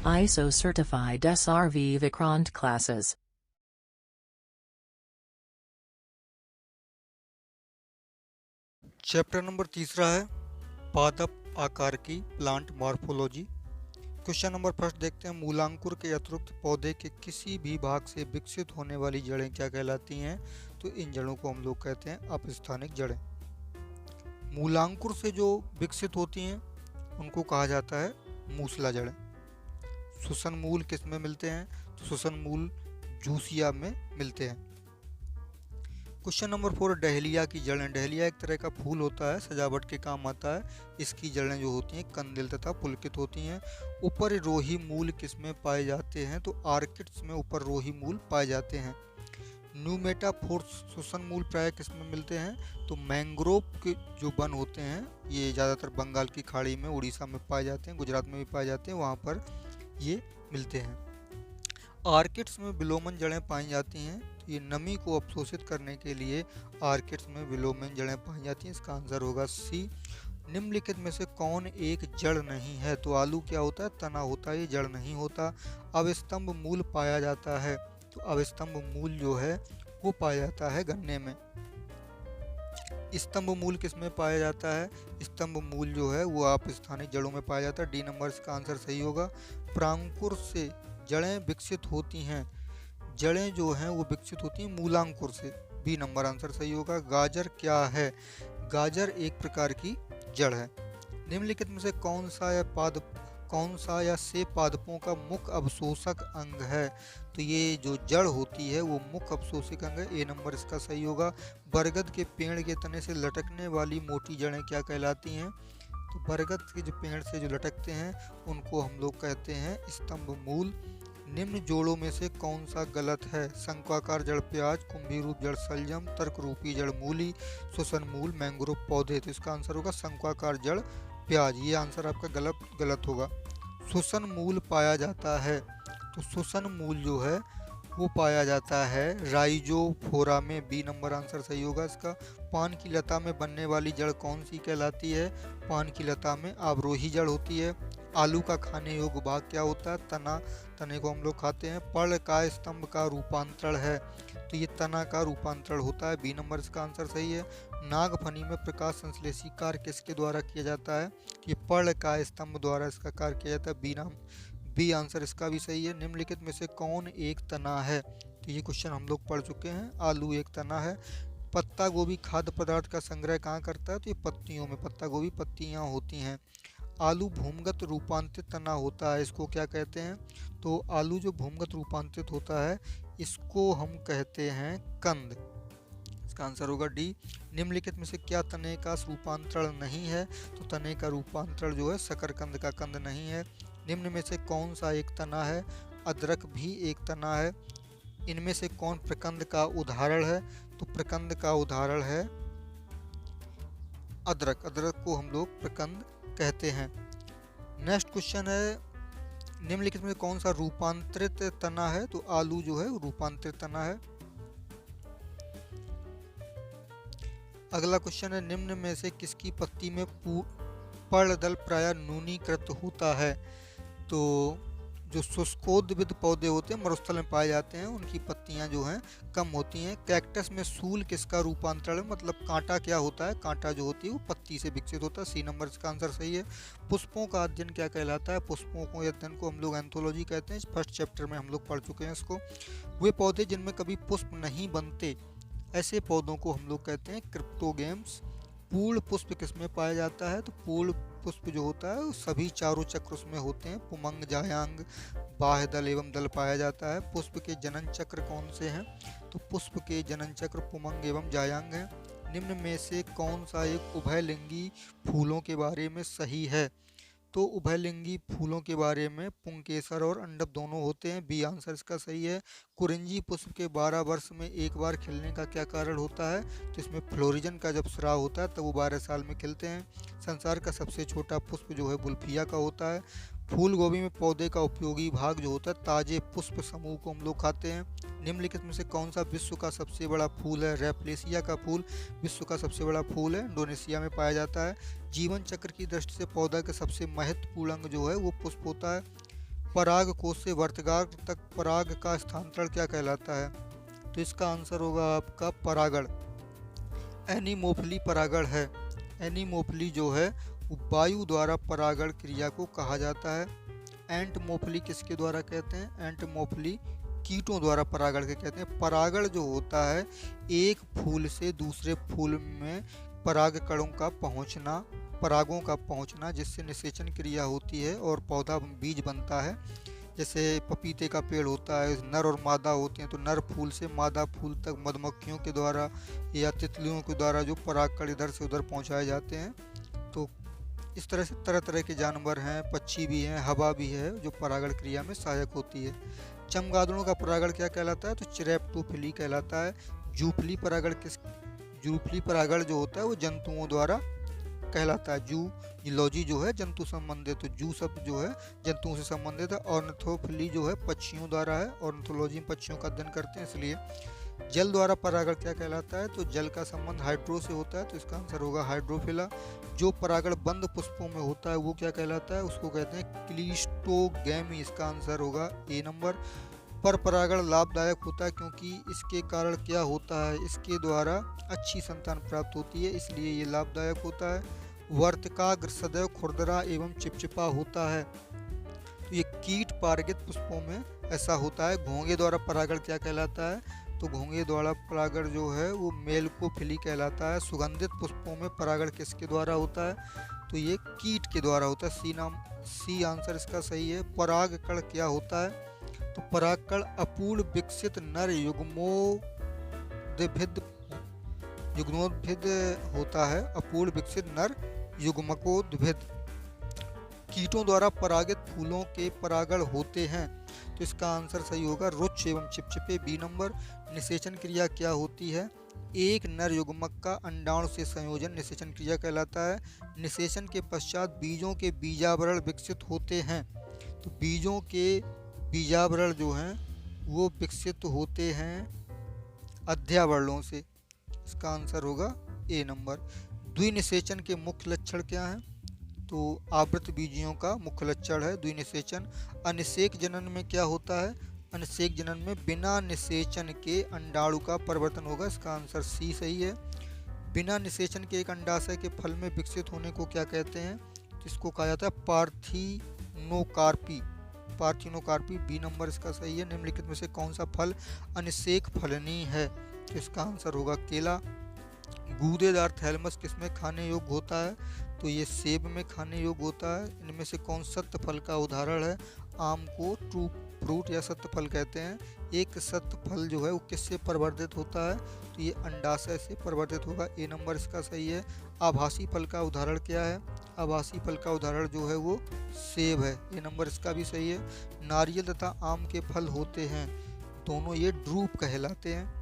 ISO certified SRV Vikrant classes. Chapter number 3 है पादप आकार की plant morphology. Question number first देखते हैं, मूलांकुर के अतिरिक्त पौधे के किसी भी भाग से विकसित होने वाली जड़ें क्या कहलाती हैं? तो इन जड़ों को हम लोग कहते हैं अपस्थानिक जड़ें। मूलांकुर से जो विकसित होती हैं उनको कहा जाता है मूसला जड़ें। श्वसन मूल किस में मिलते हैं? तो श्वसन मूल जूसिया में मिलते हैं। क्वेश्चन नंबर 4, डहलिया की जड़ें। डहलिया एक तरह का फूल होता है, सजावट के काम आता है। इसकी जड़ें जो होती हैं कंदिल तथा पुलकित होती हैं। ऊपर रोही मूल किस में पाए जाते हैं? तो आर्किड्स में ऊपर रोही मूल पाए जाते हैं। न्यूमेटाफोर्स श्वसन मूल प्राय किस में मिलते हैं? तो मैंग्रोव के जो वन होते हैं ये ज़्यादातर बंगाल की खाड़ी में, उड़ीसा में पाए जाते हैं, गुजरात में भी पाए जाते हैं, वहाँ पर ये मिलते हैं। आर्किड्स में विलोमन जड़ें पाई जाती हैं। तो ये नमी को अवशोषित करने के लिए आर्किड्स में विलोमन जड़ें पाई जाती हैं। इसका आंसर होगा सी। निम्नलिखित में से कौन एक जड़ नहीं है? तो आलू क्या होता है? तना होता है, ये जड़ नहीं होता। अवस्तंभ मूल पाया जाता है। तो अवस्तंभ मूल जो है वो पाया जाता है गन्ने में। स्तंभ मूल किस में पाया जाता है? स्तंभ मूल जो है वो अपस्थानिक जड़ों में पाया जाता है। डी नंबर इसका आंसर सही होगा। प्रांकुर से जड़ें विकसित होती हैं। जड़ें जो हैं वो विकसित होती हैं मूलांकुर से। बी नंबर आंसर सही होगा। गाजर क्या है? गाजर एक प्रकार की जड़ है। निम्नलिखित में से कौन सा या से पादपों का मुख्य अवशोषक अंग है? तो ये जो जड़ होती है वो मुख्य अवशोषक अंग है। ए नंबर इसका सही होगा। बरगद के पेड़ के तने से लटकने वाली मोटी जड़ें क्या कहलाती हैं? तो बरगद के जो पेड़ से जो लटकते हैं उनको हम लोग कहते हैं स्तंभ मूल। निम्न जोड़ों में से कौन सा गलत है? शंक्वाकार जड़ प्याज, कुंभी रूप जड़ सलजम, तर्क रूपी जड़ मूली, श्वसन मूल मैंग्रोव पौधे। तो इसका आंसर होगा शंक्वाकार जड़ प्याज। ये आंसर आपका गलत होगा। श्वसन मूल पाया जाता है। तो श्वसन मूल जो है वो पाया जाता है राइजोफोरा में। बी नंबर आंसर सही होगा इसका। पान की लता में बनने वाली जड़ कौन सी कहलाती है? पान की लता में आबरोही जड़ होती है। आलू का खाने योग्य भाग क्या होता है? तना। तने को हम लोग खाते हैं। पर्ल का स्तंभ का रूपांतरण है। तो ये तना का रूपांतरण होता है। बी नंबर इसका आंसर सही है। नागफनी में प्रकाश संश्लेषी कार्य किसके द्वारा किया जाता है? ये पर्ल का स्तंभ द्वारा इसका कार्य किया जाता है। बी आंसर इसका भी सही है। निम्नलिखित में से कौन एक तना है? तो ये क्वेश्चन हम लोग पढ़ चुके हैं। आलू एक तना है। पत्ता गोभी खाद्य पदार्थ का संग्रह कहाँ करता है? तो ये पत्तियों में, पत्ता गोभी पत्तियाँ होती हैं। आलू भूमिगत रूपांतरित तना होता है, इसको क्या कहते हैं? तो आलू जो भूमिगत रूपांतरित होता है इसको हम कहते हैं कंद। इसका आंसर होगा डी। निम्नलिखित में से क्या तने का रूपांतरण नहीं है? तो तने का रूपांतरण जो है शकरकंद का कंद नहीं है। निम्न में से कौन सा एक तना है? अदरक भी एक तना है। इनमें से कौन प्रकंद का उदाहरण है? तो प्रकंद का उदाहरण है अदरक। अदरक को हम लोग प्रकंद कहते हैं। नेक्स्ट क्वेश्चन है, निम्नलिखित में कौन सा रूपांतरित तना है? तो आलू जो है रूपांतरित तना है। अगला क्वेश्चन है, निम्न में से किसकी पत्ती में पर्णदल प्राय न्यूनीकृत होता है? तो जो शुष्कोद्भिद पौधे होते हैं मरुस्थल में पाए जाते हैं उनकी पत्तियां जो हैं कम होती हैं। कैक्टस में सूल किसका रूपांतरण है? मतलब कांटा क्या होता है? कांटा जो होती है वो पत्ती से विकसित होता है। सी नंबर इसका आंसर सही है। पुष्पों का अध्ययन क्या कहलाता है? पुष्पों को अध्ययन को हम लोग एंथोलॉजी कहते हैं। फर्स्ट चैप्टर में हम लोग पढ़ चुके हैं इसको। वे पौधे जिनमें कभी पुष्प नहीं बनते ऐसे पौधों को हम लोग कहते हैं क्रिप्टोगेम्स। पूर्ण पुष्प किसमें पाया जाता है? तो पूर्ण पुष्प जो होता है वो सभी चारों चक्र उसमें होते हैं। पुमंग, जायांग, बाह्य दल एवं दल पाया जाता है। पुष्प के जनन चक्र कौन से हैं? तो पुष्प के जनन चक्र पुमंग एवं जायांग हैं। निम्न में से कौन सा एक उभयलिंगी फूलों के बारे में सही है? तो उभयलिंगी फूलों के बारे में पुंकेसर और अंडप दोनों होते हैं। बी आंसर इसका सही है। कुरिंजी पुष्प के 12 वर्ष में एक बार खिलने का क्या कारण होता है? तो इसमें फ्लोरिजन का जब स्राव होता है तब वो 12 साल में खिलते हैं। संसार का सबसे छोटा पुष्प जो है बुल्फिया का होता है। फूल गोभी में पौधे का उपयोगी भाग जो होता है ताजे पुष्प समूह को हम लोग खाते हैं। निम्नलिखित में से कौन सा विश्व का सबसे बड़ा फूल है? रैपलेसिया का फूल विश्व का सबसे बड़ा फूल है, इंडोनेशिया में पाया जाता है। जीवन चक्र की दृष्टि से पौधा का सबसे महत्वपूर्ण अंग जो है वो पुष्प होता है। पराग कोश से वर्तगाग तक पराग का स्थानांतरण क्या कहलाता है? तो इसका आंसर होगा आपका परागण। एनीमोफिली परागण है। एनीमोफिली जो है वो वायु द्वारा परागण क्रिया को कहा जाता है। एंटमोफिली किसके द्वारा कहते हैं? एंटमोफिली कीटों द्वारा परागण के कहते हैं। परागण जो होता है एक फूल से दूसरे फूल में पराग कणों का पहुंचना, परागों का पहुंचना, जिससे निषेचन क्रिया होती है और पौधा बीज बनता है। जैसे पपीते का पेड़ होता है, नर और मादा होते हैं, तो नर फूल से मादा फूल तक मधुमक्खियों के द्वारा या तितलियों के द्वारा जो परागकण इधर से उधर पहुंचाए जाते हैं। तो इस तरह से तरह तरह के जानवर हैं, पक्षी भी हैं, हवा भी है जो परागण क्रिया में सहायक होती है। चमगादड़ों का परागण क्या कहलाता है? तो चिरैप्टोफिली कहलाता है। जूफली परागण जो होता है वो जंतुओं द्वारा कहलाता है। जूलॉजी जो है जंतु संबंधित, तो जू शब्द जो है जंतुओं से संबंधित है। ऑर्निथोफिली जो है पक्षियों द्वारा है, ऑर्निथोलॉजी में पक्षियों का अध्ययन करते हैं इसलिए। जल द्वारा परागण क्या कहलाता है? तो जल का संबंध हाइड्रो से होता है, तो इसका आंसर होगा हाइड्रोफिला। जो परागण बंद पुष्पों में होता है वो क्या कहलाता है? उसको कहते हैं क्लिस्टोगैमी। इसका आंसर होगा ए नंबर। पर परागण लाभदायक होता है क्योंकि इसके कारण क्या होता है? इसके द्वारा अच्छी संतान प्राप्त होती है, इसलिए ये लाभदायक होता है। वर्तकाग्र सदैव खुरदरा एवं चिपचिपा होता है, तो ये कीट पारगित पुष्पों में ऐसा होता है। घोंगे द्वारा परागण क्या कहलाता है? तो घोंगे द्वारा परागण जो है वो मेलकोफिली कहलाता है। सुगंधित पुष्पों में परागण किसके द्वारा होता है? तो ये कीट के द्वारा होता है। सी आंसर इसका सही है। परागकण क्या होता है? तो परागकण अपूर्ण विकसित नर युग्मोद्भिद होता है। अपूर्ण विकसित नर युग्मकोद्भिद। कीटों द्वारा परागित फूलों के परागण होते हैं, तो इसका आंसर सही होगा रुक्ष एवं चिपचिपे, बी नंबर। निषेचन क्रिया क्या होती है? एक नर युग्मक का अंडाणु से संयोजन निषेचन क्रिया कहलाता है। निषेचन के पश्चात बीजों के बीजावरण विकसित होते हैं, तो बीजों के बीजावरण जो हैं वो विकसित होते हैं अध्यावरणों से। इसका आंसर होगा ए नंबर। द्विनिषेचन के मुख्य लक्षण क्या हैं? तो आवृत बीजियों का मुख्य लक्षण है द्विनिषेचन। अनिषेक जनन में क्या होता है? अनिषेक जनन में बिना निषेचन के अंडाणु का परिवर्तन होगा, इसका आंसर सी सही है। बिना निषेचन के एक अंडाशय के फल में विकसित होने को क्या कहते हैं? तो इसको कहा जाता है पार्थिनोकार्पी। पार्थिनोकार्पी, बी नंबर इसका सही है। निम्नलिखित में से कौन सा फल अनिषेक फलनी है? तो इसका आंसर होगा केला। गूदेदार थैलमस किसमें खाने योग्य होता है? तो ये सेब में खाने योग्य होता है। इनमें से कौन सत्य फल का उदाहरण है? आम को ट्रू फ्रूट या सत्य फल कहते हैं। एक सत्य फल जो है वो किससे परिवर्तित होता है? तो ये अंडाशय से परिवर्तित होगा, ए नंबर इसका सही है। आभासी फल का उदाहरण क्या है? आभासी फल का उदाहरण जो है वो सेब है, ए नंबर इसका भी सही है। नारियल तथा आम के फल होते हैं, दोनों ये ड्रूप कहलाते हैं।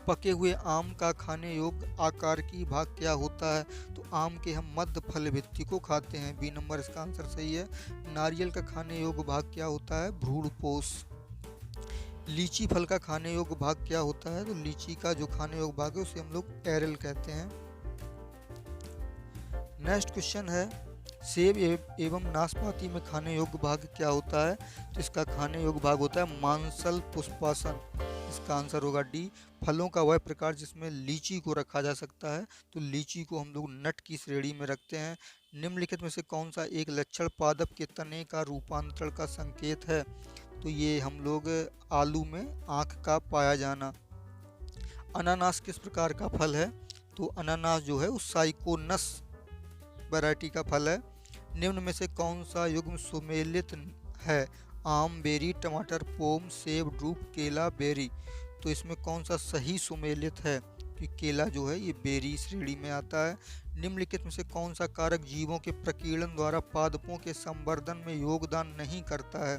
पके हुए आम का खाने योग्य आकार की भाग क्या होता है? तो आम के हम मध्य फल भित्ति को खाते हैं, बी नंबर इसका आंसर सही है। नारियल का खाने योग्य भाग क्या होता है? भ्रूणपोष। लीची फल का खाने योग्य भाग क्या होता है? तो लीची का जो खाने योग्य भाग है उसे हम लोग एरल कहते हैं। नेक्स्ट क्वेश्चन है, सेब एवं नाशपाती में खाने योग्य भाग क्या होता है? तो इसका खाने योग्य भाग होता है मांसल पुष्पासन, इसका आंसर होगा डी। फलों का वह प्रकार जिसमें लीची को रखा जा सकता है, तो लीची को हम लोग नट की श्रेणी में रखते हैं। निम्नलिखित में से कौन सा एक लक्षण पादप के तने का रूपांतरण का संकेत है? तो ये हम लोग आलू में आँख का पाया जाना। अनानास किस प्रकार का फल है? तो अनानास जो है उस साइकोनस वैरायटी का फल है। निम्न में से कौन सा युग्म सुमेलित है? आम, बेरी, टमाटर, पोम, सेब, ड्रूप, केला, बेरी। तो इसमें कौन सा सही सुमेलित है? कि केला जो है ये बेरी श्रेणी में आता है। निम्नलिखित में से कौन सा कारक जीवों के प्रकीर्णन द्वारा पादपों के संवर्धन में योगदान नहीं करता है?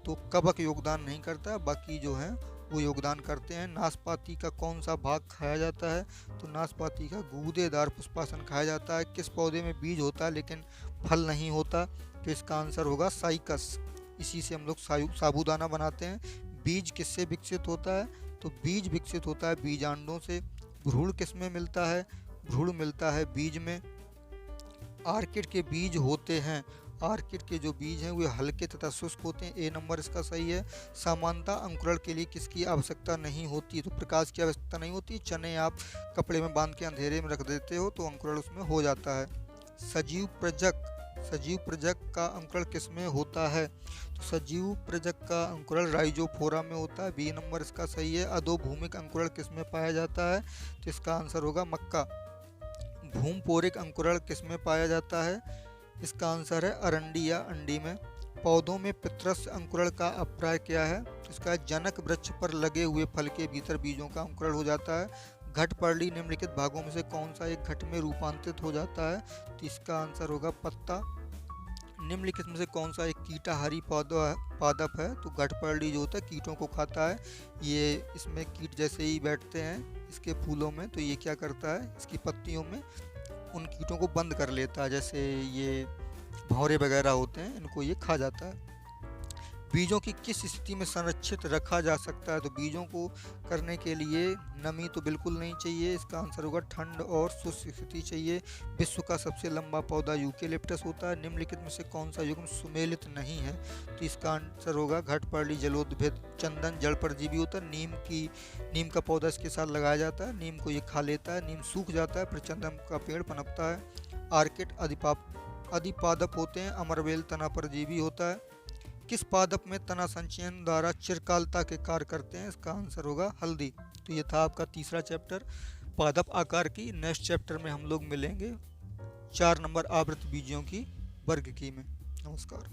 तो कवक योगदान नहीं करता है, बाकी जो है वो योगदान करते हैं। नाशपाती का कौन सा भाग खाया जाता है? तो नाशपाती का गूदेदार पुष्पासन खाया जाता है। किस पौधे में बीज होता है लेकिन फल नहीं होता? तो इसका आंसर होगा साइकस, इसी से हम लोग साबूदाना बनाते हैं। बीज किससे विकसित होता है? तो बीज विकसित होता है बीजांडों से। भ्रूण किसमें मिलता है? भ्रूण मिलता है बीज में। आर्किड के बीज होते हैं, आर्किड के जो बीज हैं वे हल्के तथा शुष्क होते हैं, ए नंबर इसका सही है। सामान्यतः अंकुरण के लिए किसकी आवश्यकता नहीं होती, तो प्रकाश की आवश्यकता नहीं होती। चने आप कपड़े में बांध के अंधेरे में रख देते हो तो अंकुरण उसमें हो जाता है। सजीव प्रजक का अंकुरण किसमें होता है, तो सजीव प्रजक का अंकुरण राइजोफोरा में होता है, बी नंबर इसका सही है। अधोभूमिक अंकुरण किसमें पाया जाता है, तो इसका आंसर होगा मक्का। भूमपोरिक अंकुरण किसमें पाया जाता है, इसका आंसर है अरंडी या अंडी में। पौधों में पितरस्य अंकुरण का अभिप्राय क्या है, इसका जनक वृक्ष पर लगे हुए फल के भीतर बीजों का अंकुरण हो जाता है। घटपर्णी निम्नलिखित भागों में से कौन सा एक घट में रूपांतरित हो जाता है, तो इसका आंसर होगा पत्ता। निम्नलिखित में से कौन सा एक कीटाहारी पादप है, तो घटपर्णी जो होता है कीटों को खाता है। ये इसमें कीट जैसे ही बैठते हैं इसके फूलों में, तो ये क्या करता है, इसकी पत्तियों में उन कीटों को बंद कर लेता है, जैसे ये भौरे वगैरह होते हैं, इनको ये खा जाता है। बीजों की किस स्थिति में संरक्षित रखा जा सकता है, तो बीजों को करने के लिए नमी तो बिल्कुल नहीं चाहिए, इसका आंसर होगा ठंड और शुष्क स्थिति चाहिए। विश्व का सबसे लंबा पौधा यूकेलिप्टस होता है। निम्नलिखित में से कौन सा युग्म सुमेलित नहीं है, तो इसका आंसर होगा घटपर्णी जलोद्भिद। चंदन जड़ परजीवी होता है। नीम का पौधा इसके साथ लगाया जाता है, नीम को ये खा लेता है, नीम सूख जाता है, फिर चंदन का पेड़ पनपता है। आर्किड अधिपादप होते हैं। अमरवेल तना परजीवी होता है। किस पादप में तना संचयन द्वारा चिरकालता के कार्य करते हैं, इसका आंसर होगा हल्दी। तो ये था आपका तीसरा चैप्टर पादप आकार की। नेक्स्ट चैप्टर में हम लोग मिलेंगे 4 नंबर आवृत बीजों की वर्ग की में। नमस्कार।